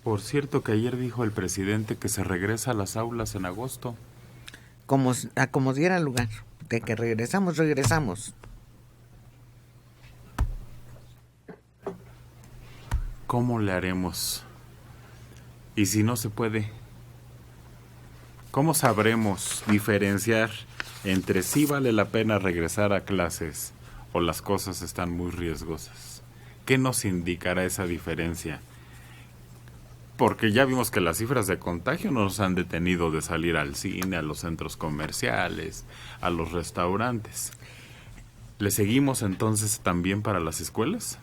Por cierto que ayer dijo el presidente que se regresa a las aulas en agosto. A como diera lugar, de que regresamos. ¿Cómo le haremos? Y si no se puede, ¿cómo sabremos diferenciar entre si vale la pena regresar a clases o las cosas están muy riesgosas? ¿Qué nos indicará esa diferencia? Porque ya vimos que las cifras de contagio no nos han detenido de salir al cine, a los centros comerciales, a los restaurantes. ¿Le seguimos entonces también para las escuelas?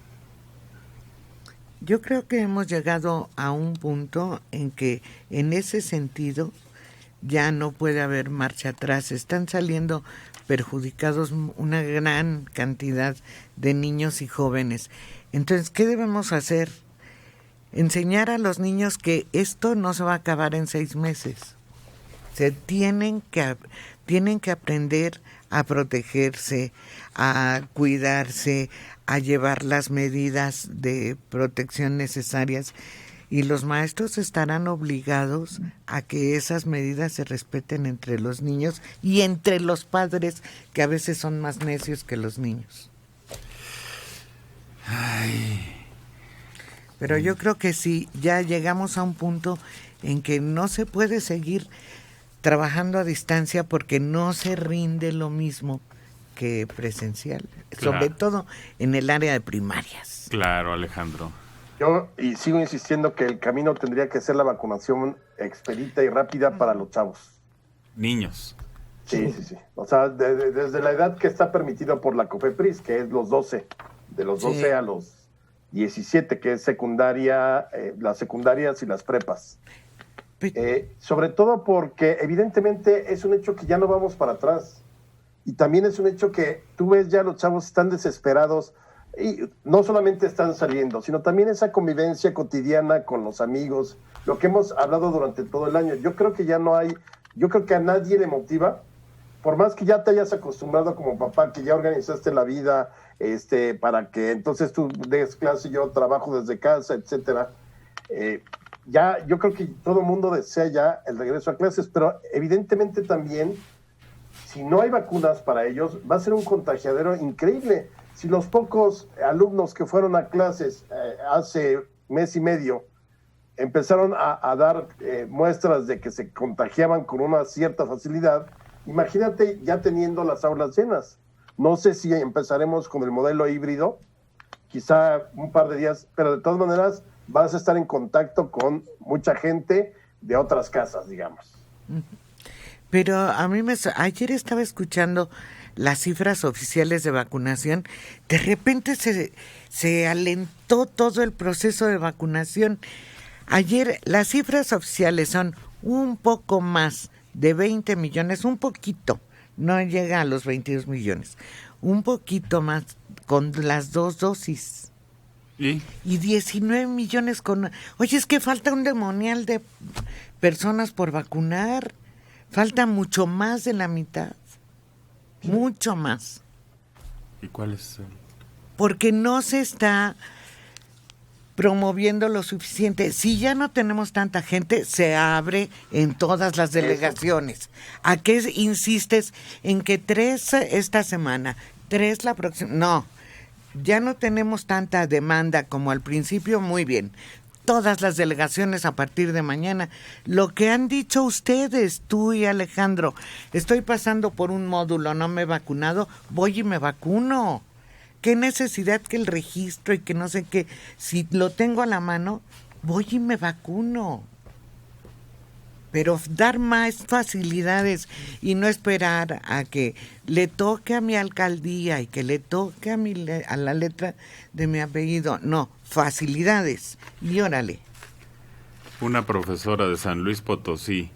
Yo creo que hemos llegado a un punto en que en ese sentido ya no puede haber marcha atrás. Están saliendo perjudicados una gran cantidad de niños y jóvenes. Entonces, ¿qué debemos hacer? Enseñar a los niños que esto no se va a acabar en 6 meses. Tienen que aprender a protegerse, a cuidarse, a llevar las medidas de protección necesarias, y los maestros estarán obligados a que esas medidas se respeten entre los niños y entre los padres, que a veces son más necios que los niños. Ay. Pero yo creo que sí, ya llegamos a un punto en que no se puede seguir trabajando a distancia porque no se rinde lo mismo que presencial, Claro. Sobre todo en el área de primarias. Claro, Alejandro. Yo sigo insistiendo que el camino tendría que ser la vacunación expedita y rápida para los chavos. Niños. Sí. O sea, desde la edad que está permitida por la COFEPRIS, que es los 12, de los 12 Sí. a los 17, que es secundaria, las secundarias y las prepas. Sobre todo porque evidentemente es un hecho que ya no vamos para atrás. Y también es un hecho que tú ves ya los chavos están desesperados y no solamente están saliendo, sino también esa convivencia cotidiana con los amigos, lo que hemos hablado durante todo el año. Yo creo que ya no hay, yo creo que a nadie le motiva, por más que ya te hayas acostumbrado como papá, que ya organizaste la vida, para que entonces tú des clase, yo trabajo desde casa, etcétera. Ya, yo creo que todo el mundo desea ya el regreso a clases, pero evidentemente también, si no hay vacunas para ellos, va a ser un contagiadero increíble. Si los pocos alumnos que fueron a clases hace mes y medio empezaron a dar muestras de que se contagiaban con una cierta facilidad, imagínate ya teniendo las aulas llenas. No sé si empezaremos con el modelo híbrido, quizá un par de días, pero de todas maneras vas a estar en contacto con mucha gente de otras casas, digamos. Pero a mí ayer estaba escuchando las cifras oficiales de vacunación. De repente se alentó todo el proceso de vacunación. Ayer las cifras oficiales son un poco más de 20 millones, un poquito, no llega a los 22 millones, un poquito más con las 2 dosis. Y 19 millones con... Oye, es que falta un demonial de personas por vacunar. Falta mucho más de la mitad. Mucho más. ¿Y cuál es? Porque no se está promoviendo lo suficiente. Si ya no tenemos tanta gente, se abre en todas las delegaciones. ¿A qué insistes en que 3 esta semana, 3 la próxima? No, ya no tenemos tanta demanda como al principio. Muy bien. Todas las delegaciones a partir de mañana. Lo que han dicho ustedes, tú y Alejandro, estoy pasando por un módulo, no me he vacunado, voy y me vacuno. ¿Qué necesidad que el registro y que no sé qué? Si lo tengo a la mano, voy y me vacuno. Pero dar más facilidades y no esperar a que le toque a mi alcaldía y que le toque a la letra de mi apellido. No, facilidades. Y órale. Una profesora de San Luis Potosí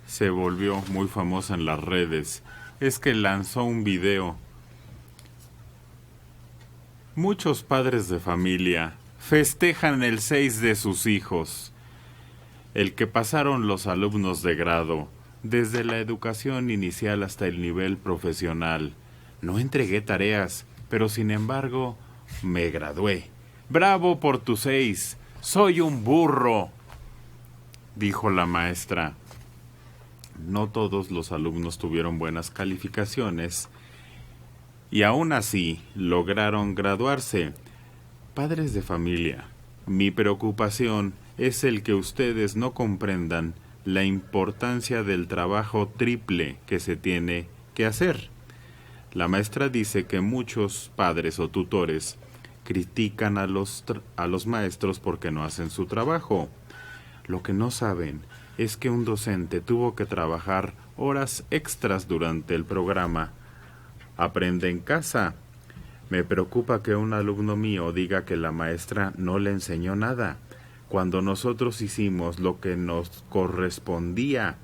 se volvió muy famosa en las redes. Es que lanzó un video. Muchos padres de familia festejan el 6 de sus hijos, el que pasaron los alumnos de grado, desde la educación inicial hasta el nivel profesional. No entregué tareas, pero sin embargo, me gradué. ¡Bravo por tu 6! ¡Soy un burro! dijo la maestra. No todos los alumnos tuvieron buenas calificaciones y aún así lograron graduarse. Padres de familia, mi preocupación es el que ustedes no comprendan la importancia del trabajo triple que se tiene que hacer. La maestra dice que muchos padres o tutores critican a los maestros porque no hacen su trabajo. Lo que no saben es que un docente tuvo que trabajar horas extras durante el programa Aprende en Casa. Me preocupa que un alumno mío diga que la maestra no le enseñó nada, cuando nosotros hicimos lo que nos correspondía,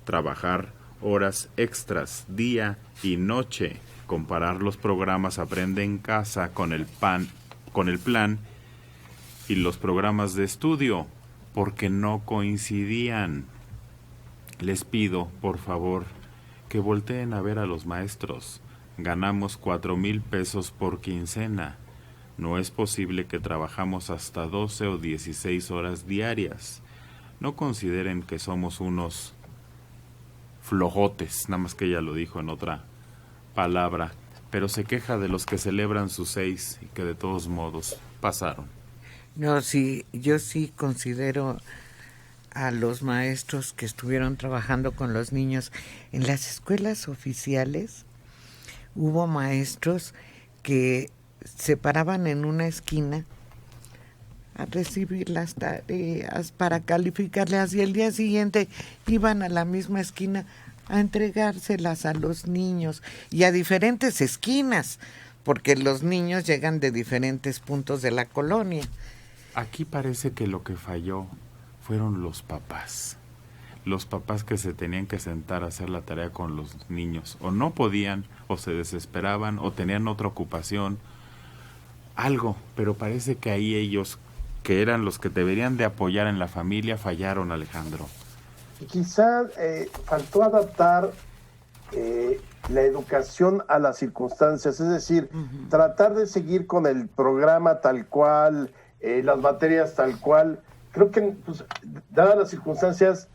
trabajar horas extras día y noche, comparar los programas Aprende en Casa con el plan y los programas de estudio, porque no coincidían. Les pido, por favor, que volteen a ver a los maestros. Ganamos 4,000 pesos por quincena. No es posible que trabajamos hasta 12 o 16 horas diarias. No consideren que somos unos flojotes, nada más que ella lo dijo en otra palabra, pero se queja de los que celebran sus 6 y que de todos modos pasaron. No, sí, yo sí considero a los maestros que estuvieron trabajando con los niños en las escuelas oficiales. Hubo maestros que se paraban en una esquina a recibir las tareas para calificarlas y el día siguiente iban a la misma esquina a entregárselas a los niños y a diferentes esquinas, porque los niños llegan de diferentes puntos de la colonia. Aquí parece que lo que falló fueron los papás. Los papás que se tenían que sentar a hacer la tarea con los niños, o no podían, o se desesperaban, o tenían otra ocupación, algo, pero parece que ahí ellos, que eran los que deberían de apoyar en la familia, fallaron, Alejandro. Y quizá faltó adaptar la educación a las circunstancias, es decir, tratar de seguir con el programa tal cual, las materias tal cual. Creo que, pues, dadas las circunstancias,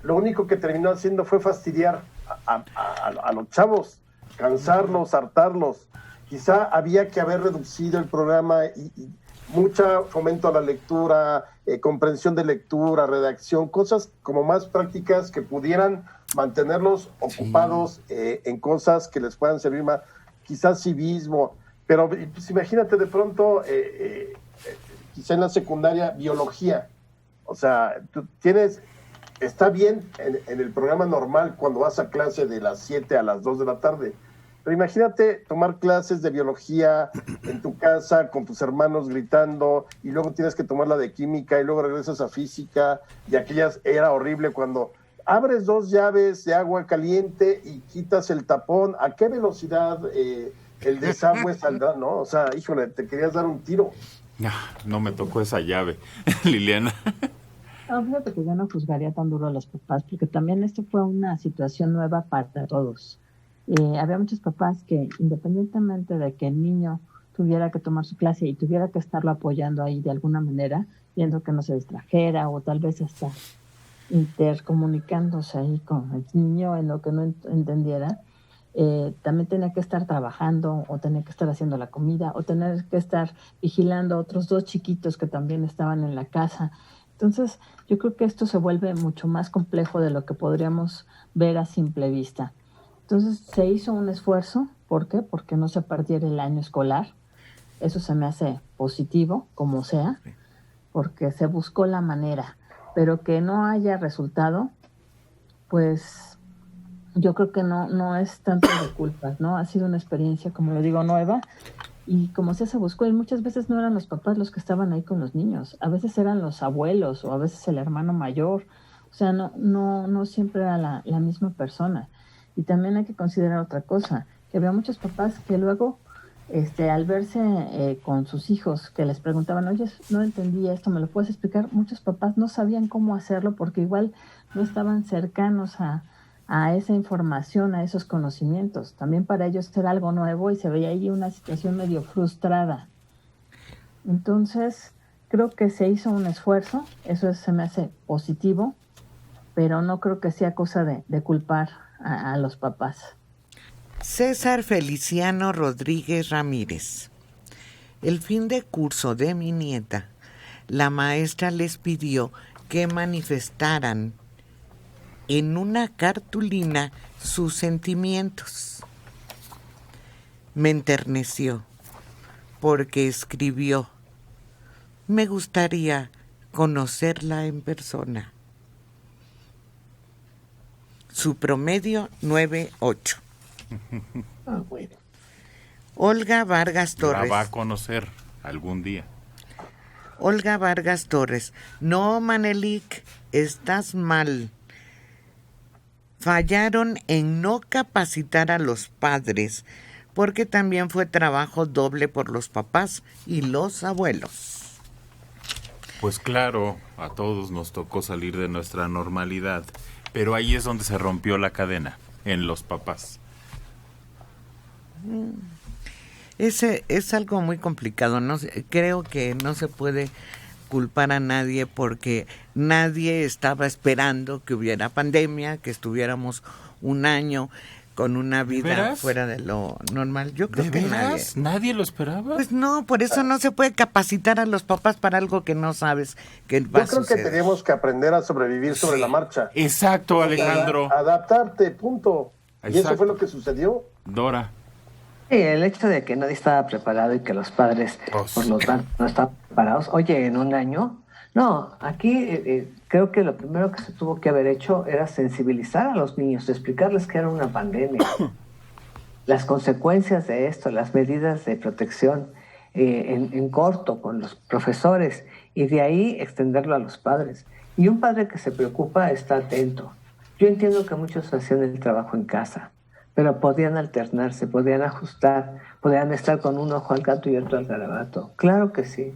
lo único que terminó haciendo fue fastidiar a los chavos, cansarlos, hartarlos. Quizá había que haber reducido el programa y mucha fomento a la lectura, comprensión de lectura, redacción, cosas como más prácticas que pudieran mantenerlos ocupados en cosas que les puedan servir más, quizás civismo, pero pues, imagínate de pronto, quizá en la secundaria, biología. O sea, tú está bien en el programa normal cuando vas a clase de las 7 a las 2 de la tarde, pero imagínate tomar clases de biología en tu casa con tus hermanos gritando y luego tienes que tomar la de química y luego regresas a física y aquellas era horrible cuando abres 2 llaves de agua caliente y quitas el tapón, ¿a qué velocidad el desagüe saldrá? ¿No? O sea, híjole, te querías dar un tiro. No me tocó esa llave, Liliana. No, fíjate que yo no juzgaría tan duro a los papás, porque también esto fue una situación nueva para todos. Había muchos papás que, independientemente de que el niño tuviera que tomar su clase y tuviera que estarlo apoyando ahí de alguna manera, viendo que no se distrajera o tal vez hasta intercomunicándose ahí con el niño en lo que no entendiera, también tenía que estar trabajando o tenía que estar haciendo la comida o tener que estar vigilando a otros 2 chiquitos que también estaban en la casa. Entonces, yo creo que esto se vuelve mucho más complejo de lo que podríamos ver a simple vista. Entonces, se hizo un esfuerzo. ¿Por qué? Porque no se perdiera el año escolar. Eso se me hace positivo, como sea, porque se buscó la manera. Pero que no haya resultado, pues yo creo que no es tanto de culpas, ¿no? Ha sido una experiencia, como lo digo, nueva. Y como se buscó, y muchas veces no eran los papás los que estaban ahí con los niños, a veces eran los abuelos o a veces el hermano mayor, o sea, no siempre era la misma persona. Y también hay que considerar otra cosa, que había muchos papás que luego, al verse con sus hijos, que les preguntaban, oye, no entendí esto, ¿me lo puedes explicar? Muchos papás no sabían cómo hacerlo porque igual no estaban cercanos a esa información, a esos conocimientos. También para ellos era algo nuevo y se veía ahí una situación medio frustrada. Entonces, creo que se hizo un esfuerzo, eso se me hace positivo, pero no creo que sea cosa de culpar a los papás. César Feliciano Rodríguez Ramírez. El fin de curso de mi nieta, la maestra les pidió que manifestaran en una cartulina sus sentimientos. Me enterneció porque escribió: me gustaría conocerla en persona. Su promedio 9.8. Bueno. Olga Vargas Torres. La va a conocer algún día. Olga Vargas Torres. No, Manelik, estás mal. Fallaron en no capacitar a los padres, porque también fue trabajo doble por los papás y los abuelos. Pues claro, a todos nos tocó salir de nuestra normalidad, pero ahí es donde se rompió la cadena, en los papás. Ese es algo muy complicado. No creo que no se puede culpar a nadie porque nadie estaba esperando que hubiera pandemia, que estuviéramos un año con una vida fuera de lo normal. Yo creo que nadie lo esperaba. Pues no, por eso no se puede capacitar a los papás para algo que no sabes que va a suceder. Yo creo que tenemos que aprender a sobrevivir sobre la marcha. Exacto, Alejandro. Adaptarte, punto. Exacto. Y eso fue lo que sucedió. Dora. Sí, el hecho de que nadie estaba preparado y que los padres, por lo tanto, no estaban preparados. Oye, en un año, no, aquí creo que lo primero que se tuvo que haber hecho era sensibilizar a los niños, explicarles que era una pandemia, las consecuencias de esto, las medidas de protección en corto con los profesores y de ahí extenderlo a los padres. Y un padre que se preocupa está atento. Yo entiendo que muchos hacían el trabajo en casa, pero podían alternarse, podían ajustar, podían estar con un ojo al gato y otro al garabato. Claro que sí.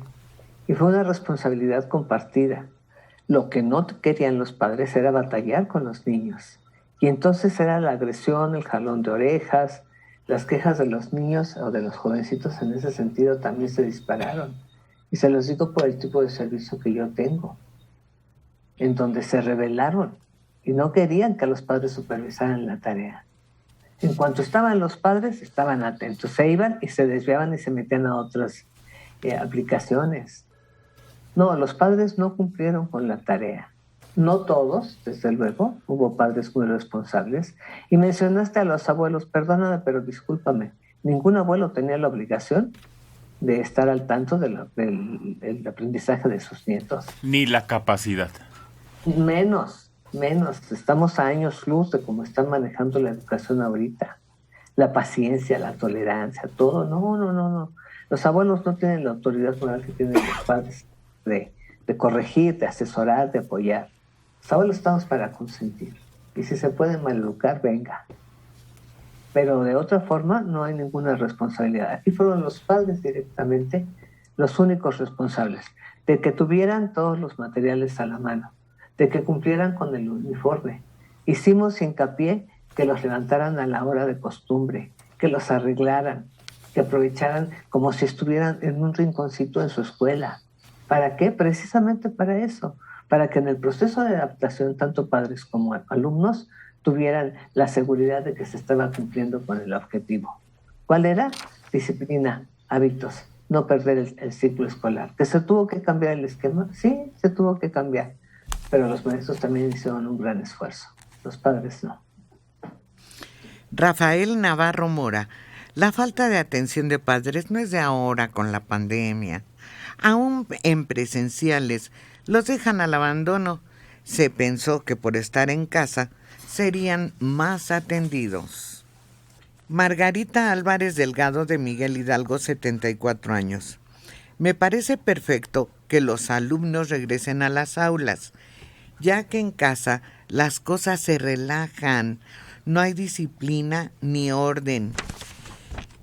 Y fue una responsabilidad compartida. Lo que no querían los padres era batallar con los niños. Y entonces era la agresión, el jalón de orejas, las quejas de los niños o de los jovencitos en ese sentido también se dispararon. Y se los digo por el tipo de servicio que yo tengo, en donde se rebelaron y no querían que los padres supervisaran la tarea. En cuanto estaban los padres, estaban atentos. Se iban y se desviaban y se metían a otras aplicaciones. No, los padres no cumplieron con la tarea. No todos, desde luego. Hubo padres muy responsables. Y mencionaste a los abuelos. Perdóname, pero discúlpame. Ningún abuelo tenía la obligación de estar al tanto del aprendizaje de sus nietos. Ni la capacidad. Menos. Estamos a años luz de cómo están manejando la educación ahorita. La paciencia, la tolerancia, todo. No. Los abuelos no tienen la autoridad moral que tienen los padres de corregir, de asesorar, de apoyar. Los abuelos estamos para consentir. Y si se pueden maleducar, venga. Pero de otra forma no hay ninguna responsabilidad. Aquí fueron los padres directamente los únicos responsables de que tuvieran todos los materiales a la mano, de que cumplieran con el uniforme. Hicimos hincapié que los levantaran a la hora de costumbre, que los arreglaran, que aprovecharan como si estuvieran en un rinconcito en su escuela. ¿Para qué? Precisamente para eso, para que en el proceso de adaptación tanto padres como alumnos tuvieran la seguridad de que se estaba cumpliendo con el objetivo. ¿Cuál era? Disciplina, hábitos, no perder el ciclo escolar. ¿Que se tuvo que cambiar el esquema? Sí, se tuvo que cambiar. Pero los maestros también hicieron un gran esfuerzo. Los padres no. Rafael Navarro Mora. La falta de atención de padres no es de ahora con la pandemia. Aún en presenciales los dejan al abandono. Se pensó que por estar en casa serían más atendidos. Margarita Álvarez Delgado de Miguel Hidalgo, 74 años. Me parece perfecto que los alumnos regresen a las aulas, ya que en casa las cosas se relajan, no hay disciplina ni orden.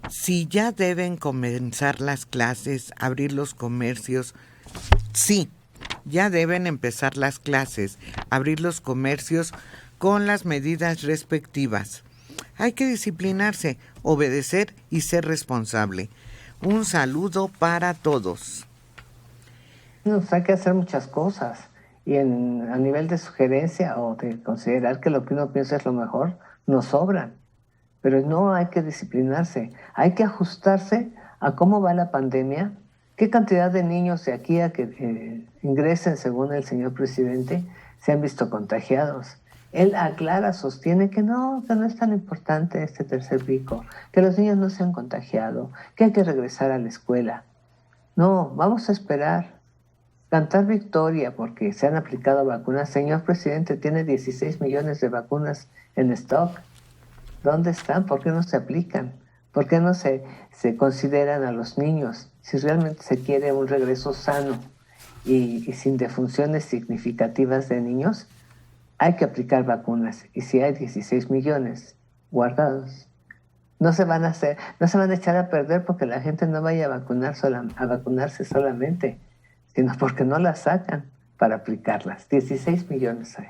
Si ya deben comenzar las clases, abrir los comercios, sí, ya deben empezar las clases, abrir los comercios con las medidas respectivas. Hay que disciplinarse, obedecer y ser responsable. Un saludo para todos. Hay que hacer muchas cosas. y a nivel de sugerencia o de considerar que lo que uno piensa es lo mejor, nos sobran. Pero no hay que disciplinarse, hay que ajustarse a cómo va la pandemia, qué cantidad de niños de aquí a que ingresen, según el señor presidente, se han visto contagiados. Él aclara, sostiene que no es tan importante este tercer pico, que los niños no se han contagiado, que hay que regresar a la escuela. No, vamos a esperar. Cantar victoria porque se han aplicado vacunas. Señor presidente, tiene 16 millones de vacunas en stock. ¿Dónde están? ¿Por qué no se aplican? ¿Por qué no se consideran a los niños? Si realmente se quiere un regreso sano y sin defunciones significativas de niños, hay que aplicar vacunas. Y si hay 16 millones guardados, no se van a echar a perder porque la gente no vaya a vacunarse solamente, sino porque no las sacan para aplicarlas. 16 millones hay.